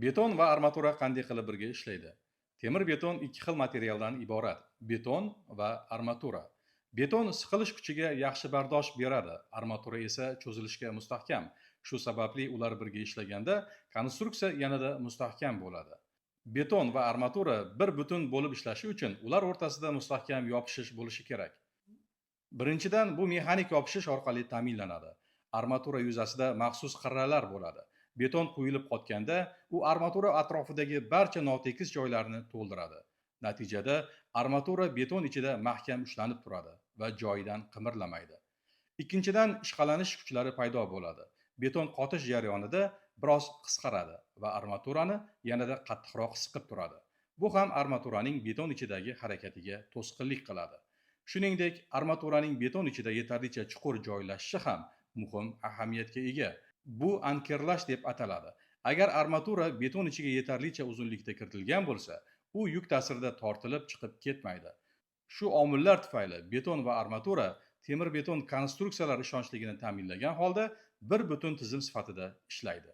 Beton va armatura qanday qilib birga ishlaydi? Temir beton ikki xil materialdan iborat: beton va armatura. Beton siqilish kuchiga yaxshi bardosh beradi, armatura esa cho'zilishga mustahkam. Shu sababli ular birga ishlaganda konstruksiya yanada mustahkam bo'ladi. Beton va armatura bir butun bo'lib ishlashi uchun ular o'rtasida mustahkam yopishish bo'lishi kerak. Birinchidan, bu mexanik yopishish orqali ta'minlanadi. Armatura yuzasida maxsus qirralar bo'ladi. Beton quyilib qotganda, u armatura atrofidagi barcha notekis joylarni to'ldiradi. Natijada armatura beton ichida mahkam ushlanib turadi va joyidan qimirlamaydi. Ikkinchidan, ishqalanish kuchlari paydo bo'ladi. Beton qotish jarayonida biroz qisqaradi va armaturani yanada qattiqroq siqib turadi. Bu ham armaturaning beton ichidagi harakatiga to'sqinlik qiladi. Shuningdek, armaturaning beton ichida yetarlicha chuqur joylashishi ham muhim ahamiyatga ega. Bu ankerlash deb ataladi. Agar armatura beton ichiga yetarlicha uzunlikda kiritilgan bo'lsa, u yuk ta'sirida tortilib chiqib ketmaydi. Shu omillar tufayli beton va armatura temir beton konstruksiyalar ishonchligini ta'minlagan holda bir butun tizim sifatida ishlaydi.